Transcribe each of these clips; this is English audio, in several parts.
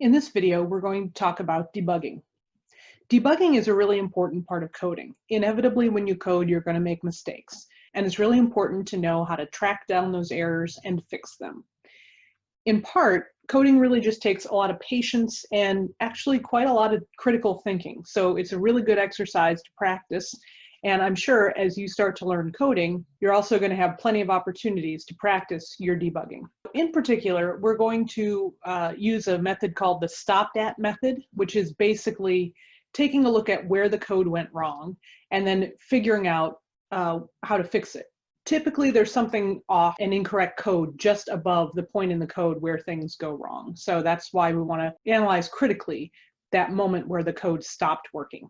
In this video, we're going to talk about debugging. Debugging is a really important part of coding. Inevitably, when you code, you're going to make mistakes, and it's really important to know how to track down those errors and fix them. In part, coding really just takes a lot of patience and actually quite a lot of critical thinking. So it's a really good exercise to practice. And I'm sure as you start to learn coding, you're also going to have plenty of opportunities to practice your debugging. In particular, we're going to use a method called the stop-at method, which is basically taking a look at where the code went wrong and then figuring out how to fix it. Typically, there's something off, an incorrect code just above the point in the code where things go wrong. So that's why we want to analyze critically that moment where the code stopped working.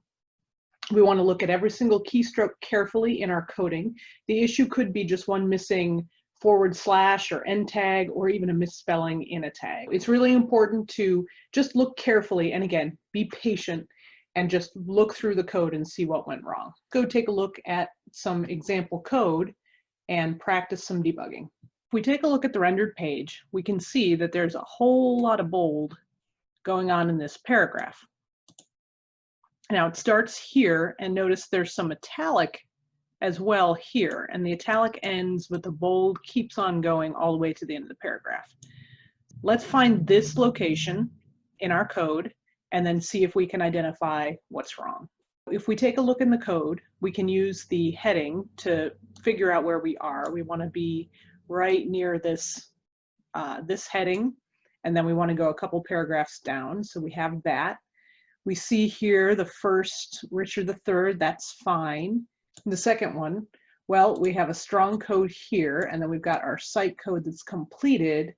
We want to look at every single keystroke carefully in our coding. The issue could be just one missing / or end tag, or even a misspelling in a tag. It's really important to just look carefully and, again, be patient and just look through the code and see what went wrong. Go take a look at some example code and practice some debugging. If we take a look at the rendered page, we can see that there's a whole lot of bold going on in this paragraph. Now it starts here, and notice there's some italic as well here, and the italic ends with the bold keeps on going all the way to the end of the paragraph. Let's find this location in our code and then see if we can identify what's wrong. If we take a look in the code, we can use the heading to figure out where we are. We want to be right near this, this heading, and then we want to go a couple paragraphs down, so we have that. We see here the first, Richard III, that's fine. The second one, well, we have a strong code here, and then we've got our site code that's completed,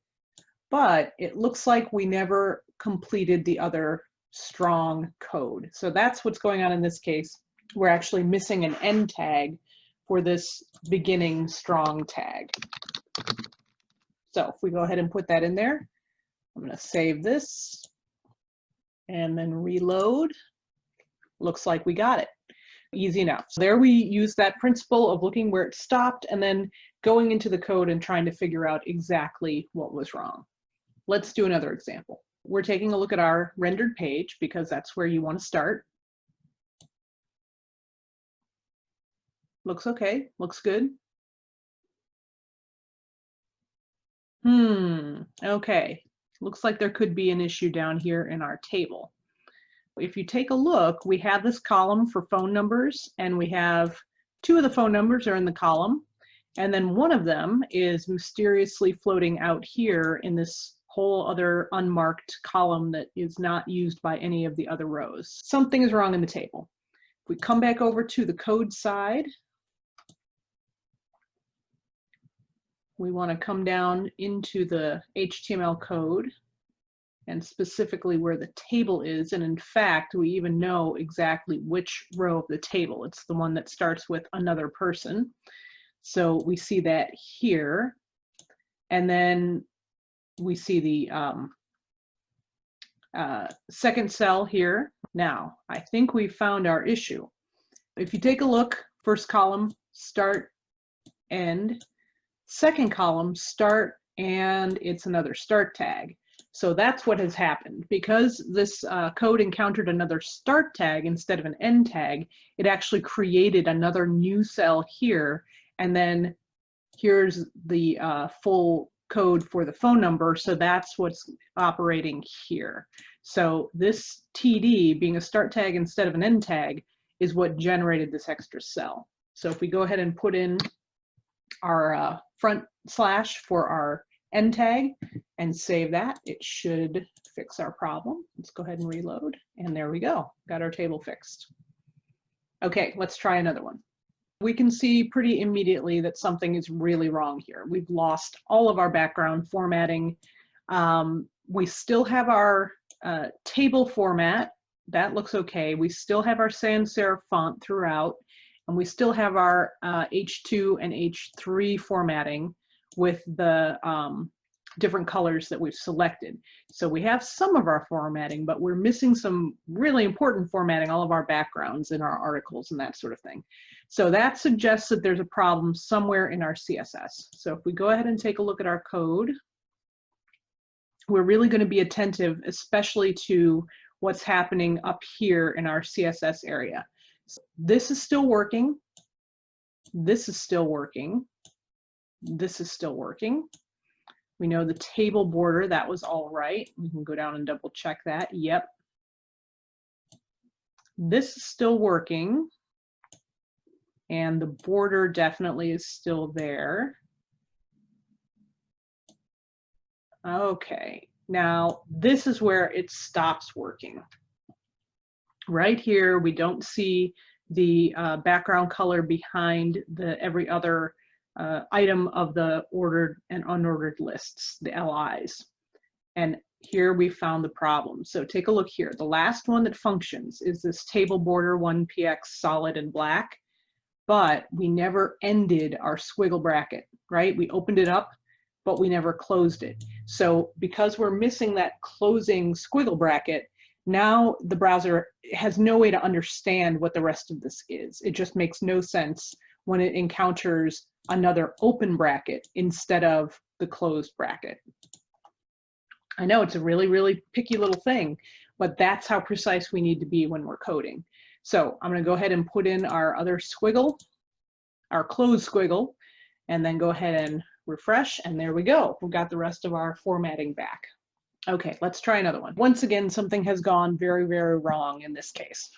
but it looks like we never completed the other strong code. So that's what's going on in this case. We're actually missing an end tag for this beginning strong tag. So if we go ahead and put that in there, I'm going to save this and then reload. Looks like we got it. Easy enough. So there we use that principle of looking where it stopped and then going into the code and trying to figure out exactly what was wrong. Let's do another example. We're taking a look at our rendered page because that's where you want to start. Looks okay, looks good. Okay. Looks like there could be an issue down here in our table. If you take a look, we have this column for phone numbers, and we have two of the phone numbers are in the column, and then one of them is mysteriously floating out here in this whole other unmarked column that is not used by any of the other rows. Something is wrong in the table. If we come back over to the code side, we want to come down into the HTML code and specifically where the table is. And in fact, we even know exactly which row of the table. It's the one that starts with another person. So we see that here. And then we see the second cell here. Now, I think we found our issue. If you take a look, first column, start, end. Second column, start, and it's another start tag. So that's what has happened. Because this code encountered another start tag instead of an end tag, it actually created another new cell here, and then here's the full code for the phone number, so that's what's operating here. So this TD being a start tag instead of an end tag is what generated this extra cell. So if we go ahead and put in our front slash for our end tag and save that, it should fix our problem. Let's go ahead and reload, and there we go. Got our table fixed. Okay, let's try another one. We can see pretty immediately that something is really wrong here. We've lost all of our background formatting. We still have our table format. That looks okay. We still have our sans serif font throughout, and we still have our H2 and H3 formatting with the different colors that we've selected. So we have some of our formatting, but we're missing some really important formatting, all of our backgrounds in our articles and that sort of thing. So that suggests that there's a problem somewhere in our CSS. So if we go ahead and take a look at our code, we're really going to be attentive, especially to what's happening up here in our CSS area. So this is still working. This is still working. This is still working. We know the table border, that was all right. We can go down and double check that. Yep. This is still working. And the border definitely is still there. Okay, now this is where it stops working. Right here, we don't see the background color behind every other item of the ordered and unordered lists, the LIs. And here we found the problem. So take a look here. The last one that functions is this table border 1px solid and black, but we never ended our squiggle bracket, right? We opened it up, but we never closed it. So because we're missing that closing squiggle bracket, now the browser has no way to understand what the rest of this is. It just makes no sense when it encounters another open bracket instead of the closed bracket. I know it's a really, really picky little thing, but that's how precise we need to be when we're coding. So I'm going to go ahead and put in our other squiggle, our closed squiggle, and then go ahead and refresh, and there we go. We've got the rest of our formatting back. Okay, let's try another one. Once again, something has gone very, very wrong in this case.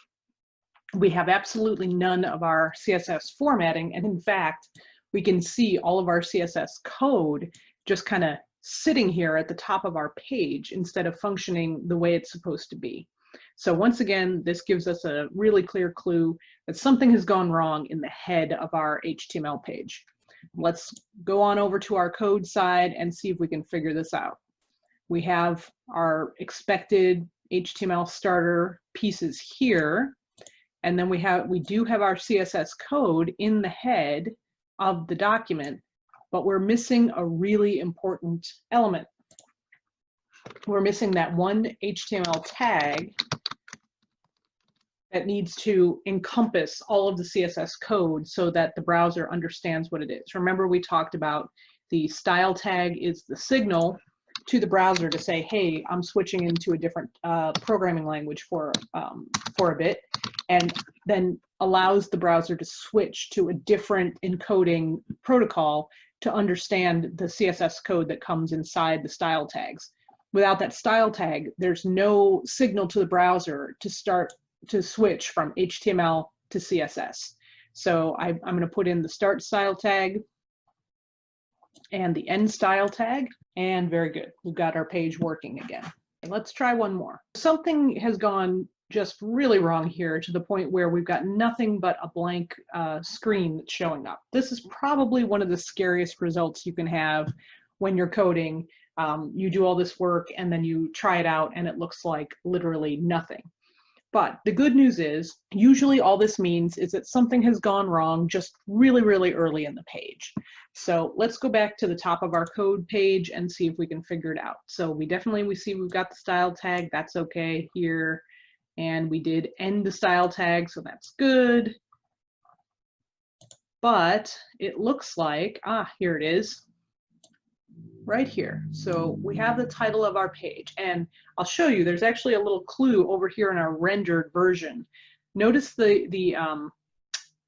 We have absolutely none of our CSS formatting, and in fact, we can see all of our CSS code just kind of sitting here at the top of our page instead of functioning the way it's supposed to be. So once again, this gives us a really clear clue that something has gone wrong in the head of our HTML page. Let's go on over to our code side and see if we can figure this out. We have our expected HTML starter pieces here, and then we do have our CSS code in the head of the document, but we're missing a really important element. We're missing that one HTML tag that needs to encompass all of the CSS code so that the browser understands what it is. Remember, we talked about the style tag is the signal to the browser to say, hey, I'm switching into a different programming language for a bit, and then allows the browser to switch to a different encoding protocol to understand the CSS code that comes inside the style tags. Without that style tag, there's no signal to the browser to switch from HTML to CSS. So I'm going to put in the start style tag and the end style tag, and very good. We've got our page working again. Let's try one more. Something has gone just really wrong here to the point where we've got nothing but a blank screen that's showing up. This is probably one of the scariest results you can have when you're coding. You do all this work and then you try it out and it looks like literally nothing. But the good news is, usually all this means is that something has gone wrong just really, really early in the page. So let's go back to the top of our code page and see if we can figure it out. So we see we've got the style tag, that's okay here. And we did end the style tag, so that's good. But it looks like, here it is, right here. So we have the title of our page, and I'll show you, there's actually a little clue over here in our rendered version. Notice the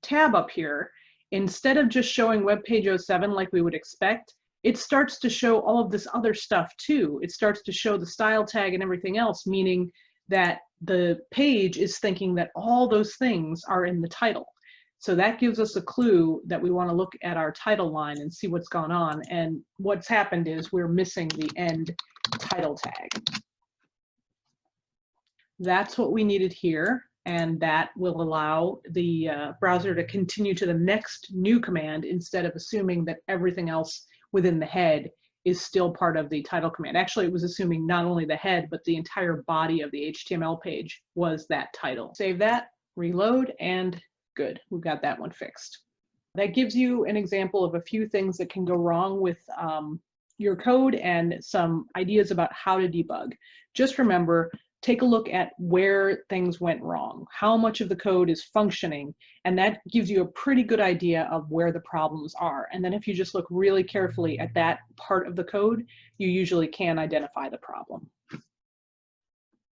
tab up here, instead of just showing web page 07 like we would expect, it starts to show all of this other stuff too. It starts to show the style tag and everything else, meaning that the page is thinking that all those things are in the title. So that gives us a clue that we want to look at our title line and see what's gone on. And what's happened is we're missing the end title tag. That's what we needed here. And that will allow the browser to continue to the next new command instead of assuming that everything else within the head is still part of the title command. Actually, it was assuming not only the head, but the entire body of the HTML page was that title. Save that, reload, and good. We've got that one fixed. That gives you an example of a few things that can go wrong with your code and some ideas about how to debug. Just remember, take a look at where things went wrong, how much of the code is functioning, and that gives you a pretty good idea of where the problems are. And then if you just look really carefully at that part of the code, you usually can identify the problem.